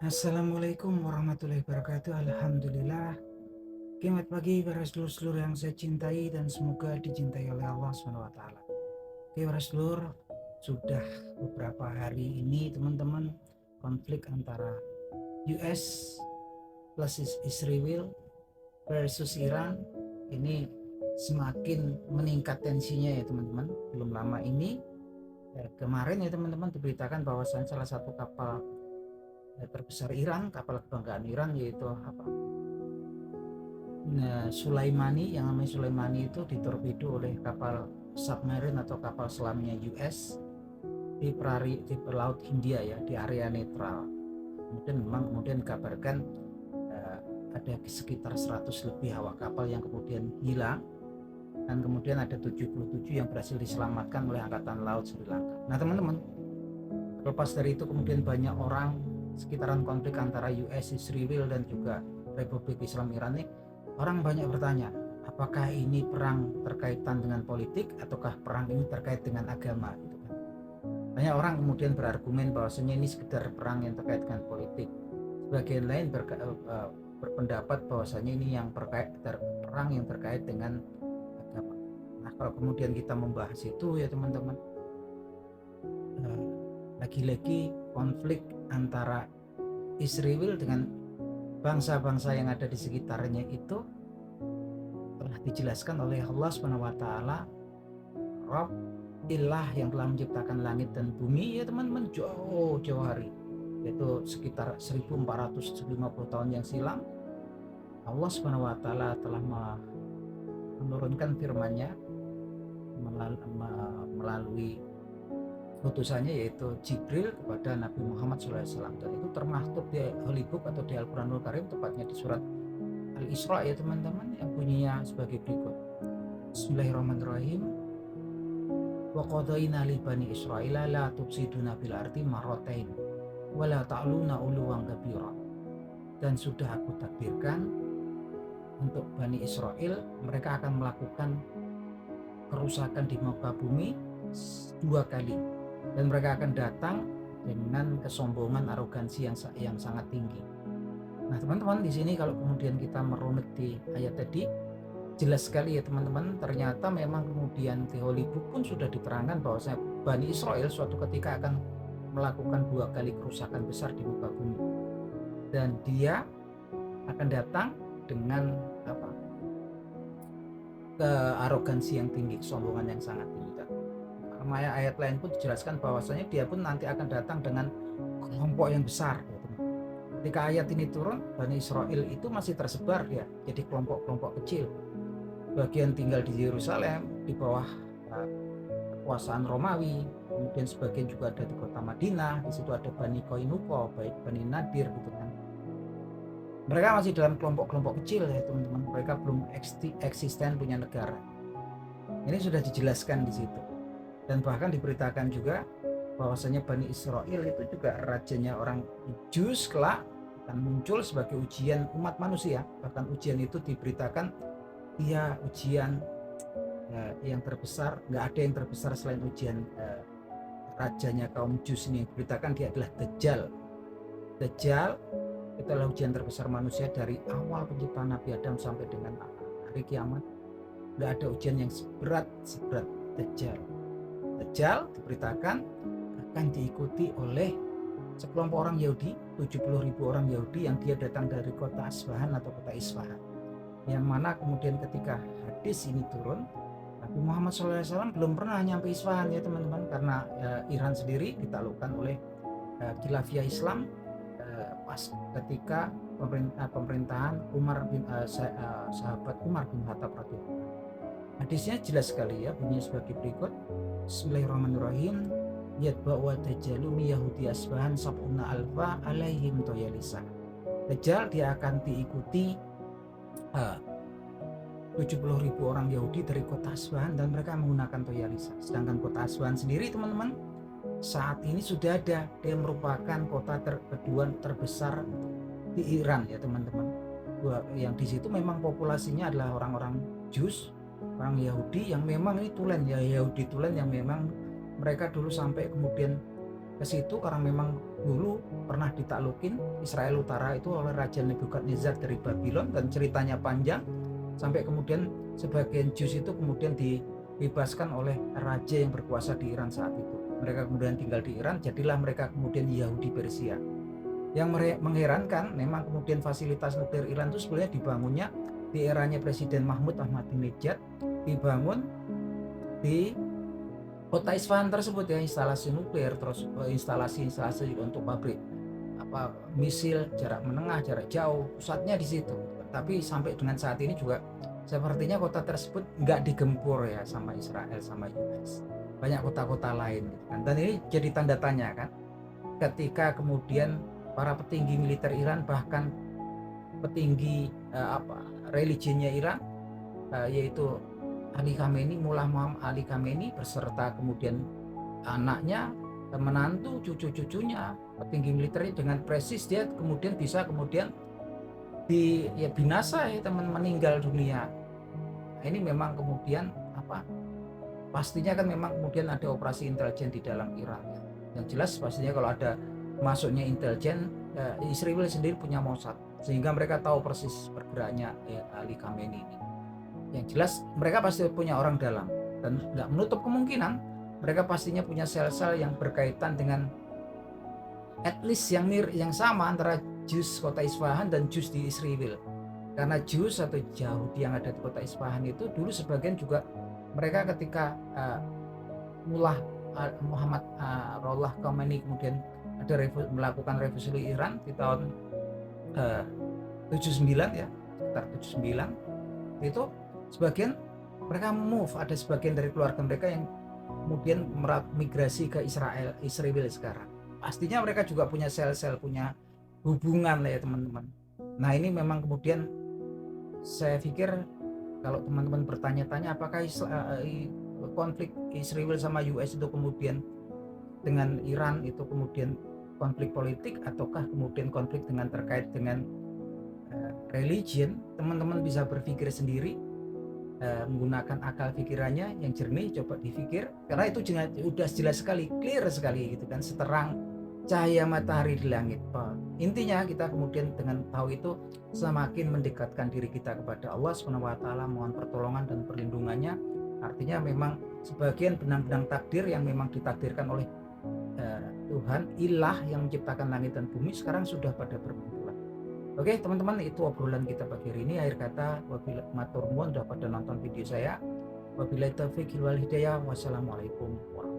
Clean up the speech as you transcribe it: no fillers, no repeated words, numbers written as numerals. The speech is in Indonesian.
Assalamualaikum warahmatullahi wabarakatuh. Alhamdulillah. Selamat pagi para sedulur-sedulur yang saya cintai dan semoga dicintai oleh Allah SWT. Oke para sedulur, sudah beberapa hari ini teman-teman konflik antara US plus Israel versus Iran ini semakin meningkat tensinya ya teman-teman. Belum lama ini kemarin ya teman-teman diberitakan bahwasannya salah satu kapal terbesar Iran, kapal kebanggaan Iran yaitu Sulaimani, yang namanya Sulaimani itu ditorpedo oleh kapal submarine atau kapal selamnya US di Laut Hindia ya, di area netral. Kemudian dikabarkan ada sekitar 100 lebih awak kapal yang kemudian hilang, dan kemudian ada 77 yang berhasil diselamatkan oleh Angkatan Laut Sri Lanka. Nah teman-teman, lepas dari itu kemudian banyak orang sekitaran konflik antara US, Israel dan juga Republik Islam Iran ini, orang banyak bertanya, apakah ini perang terkaitan dengan politik ataukah perang ini terkait dengan agama gitu kan. Banyak orang kemudian berargumen bahwasanya ini sekedar perang yang terkait dengan politik. Sebagian lain berpendapat bahwasanya ini yang perang yang terkait dengan agama. Nah, kalau kemudian kita membahas itu ya teman-teman, lagi-lagi konflik antara Israel dengan bangsa-bangsa yang ada di sekitarnya itu telah dijelaskan oleh Allah SWT, Rabb ilah yang telah menciptakan langit dan bumi ya teman-teman, jauh-jauh hari, yaitu sekitar 1450 tahun yang silam. Allah SWT telah menurunkan firman-Nya melalui utusannya yaitu Jibril kepada Nabi Muhammad SAW, dan itu termaktub di Holy Book atau di Al-Quranul Karim, tepatnya di surat Al-Isra ya teman-teman, yang bunyinya sebagai berikut. Bismillahirrahmanirrahim. Wa qadaina li bani Israila la tufsiduna fil ardi marratain wa la ta'luna uluwan kabira. Dan sudah aku takdirkan untuk Bani Israel, mereka akan melakukan kerusakan di muka bumi 2 kali, dan mereka akan datang dengan kesombongan, arogansi yang sangat tinggi. Nah teman-teman, di sini kalau kemudian kita merunut di ayat tadi, jelas sekali ya teman-teman, ternyata memang kemudian di Holy Book pun sudah diterangkan bahwa Bani Israel suatu ketika akan melakukan 2 kali kerusakan besar di muka bumi, dan dia akan datang dengan kearogansi yang tinggi, kesombongan yang sangat tinggi. Ayat lain pun dijelaskan bahwasanya dia pun nanti akan datang dengan kelompok yang besar ya teman. Ketika ayat ini turun, Bani Israel itu masih tersebar ya, jadi kelompok-kelompok kecil. Bagian tinggal di Yerusalem di bawah kekuasaan Romawi, kemudian sebagian juga ada di kota Madinah, di situ ada Bani Koinuko, baik Bani Nadir gitu kan. Mereka masih dalam kelompok-kelompok kecil ya teman-teman, mereka belum eksisten punya negara. Ini sudah dijelaskan di situ. Dan bahkan diberitakan juga bahwasanya Bani Israel itu juga rajanya orang Jus kelak akan muncul sebagai ujian umat manusia. Bahkan ujian itu diberitakan dia ujian yang terbesar, nggak ada yang terbesar selain ujian rajanya kaum Jus ini. Diberitakan dia adalah Dajjal. Dajjal itu adalah ujian terbesar manusia dari awal penciptaan Nabi Adam sampai dengan hari kiamat. Nggak ada ujian yang seberat Dajjal. Dajjal diberitakan akan diikuti oleh sekelompok orang Yahudi, 70.000 orang Yahudi yang dia datang dari kota Asbahan atau kota Isfahan. Yang mana kemudian ketika hadis ini turun, Nabi Muhammad SAW belum pernah nyampe Isfahan ya teman-teman, karena Iran sendiri ditaklukkan oleh Khilafiyah Islam pas ketika pemerintahan sahabat Umar bin Khattab radhiyallahu. Hadisnya jelas sekali ya, bunyinya sebagai berikut. Bismillahirrahmanirrahim. Yatba'u Dajjalu mi Yahudi Asbahan sab'una alfa alaihim toyalisa. Dajjal dia akan diikuti 70.000 orang Yahudi dari kota Asbahan, dan mereka menggunakan toyalisa. Sedangkan kota Asbahan sendiri teman-teman saat ini sudah ada, dia merupakan kota kedua terbesar di Iran ya teman-teman. Yang di situ memang populasinya adalah orang-orang Jus, orang Yahudi yang memang ini tulen ya, Yahudi tulen yang memang mereka dulu sampai kemudian ke situ karena memang dulu pernah ditaklukin Israel Utara itu oleh Raja Nebukadnezar dari Babylon, dan ceritanya panjang sampai kemudian sebagian Jews itu kemudian dibebaskan oleh raja yang berkuasa di Iran saat itu. Mereka kemudian tinggal di Iran, jadilah mereka kemudian Yahudi Persia. Yang mengherankan, memang kemudian fasilitas nuklir Iran itu sebenarnya dibangunnya di eranya Presiden Mahmud Ahmadinejad, dibangun di kota Isfahan tersebut ya, instalasi nuklir, terus instalasi untuk pabrik misil jarak menengah, jarak jauh, pusatnya di situ. Tapi sampai dengan saat ini juga sepertinya kota tersebut nggak digempur ya sama Israel sama US. Banyak kota-kota lain gitu kan. Dan ini jadi tanda tanya kan, ketika kemudian para petinggi militer Iran, bahkan petinggi religinya Iran, yaitu Ali Khamenei, Mullah Muhammad Ali Khamenei beserta kemudian anaknya, menantu, cucu-cucunya, petinggi militernya dengan presis dia kemudian bisa binasa ya teman, meninggal dunia. Nah, ini memang kemudian pastinya kan memang kemudian ada operasi intelijen di dalam Iran ya. Yang jelas pastinya kalau ada masuknya intelijen, Israel sendiri punya Mossad sehingga mereka tahu persis pergeraknya Ali Khamenei ini. Yang jelas mereka pasti punya orang dalam, dan nggak menutup kemungkinan mereka pastinya punya sel-sel yang berkaitan dengan at least yang sama antara Jews kota Isfahan dan Jews di Israel. Karena Jews atau Yahudi yang ada di kota Isfahan itu dulu sebagian juga mereka ketika Mullah Muhammad Rollah Khomeini kemudian ada melakukan revolusi Iran di tahun 79 ya, sekitar 79 itu, sebagian mereka ada sebagian dari keluarga mereka yang kemudian migrasi ke Israel sekarang. Pastinya mereka juga punya sel-sel, punya hubungan lah ya teman-teman. Nah ini memang kemudian saya pikir kalau teman-teman bertanya-tanya apakah konflik Israel sama US itu kemudian dengan Iran itu kemudian konflik politik ataukah kemudian konflik terkait dengan religion, teman-teman bisa berpikir sendiri, menggunakan akal pikirannya yang jernih, coba dipikir, karena itu sudah jelas sekali, clear sekali gitu kan, seterang cahaya matahari di langit. Intinya kita kemudian dengan tahu itu semakin mendekatkan diri kita kepada Allah SWT, mohon pertolongan dan perlindungannya. Artinya memang sebagian benang-benang takdir yang memang ditakdirkan oleh Tuhan, ilah yang menciptakan langit dan bumi sekarang sudah pada bermunculan. Oke teman-teman, itu obrolan kita pagi hari ini. Akhir kata, wabillahi matur nuwun sudah pada nonton video saya. Wabillahi taufiq wal hidayah. Wassalamualaikum warahmatullahi wabarakatuh.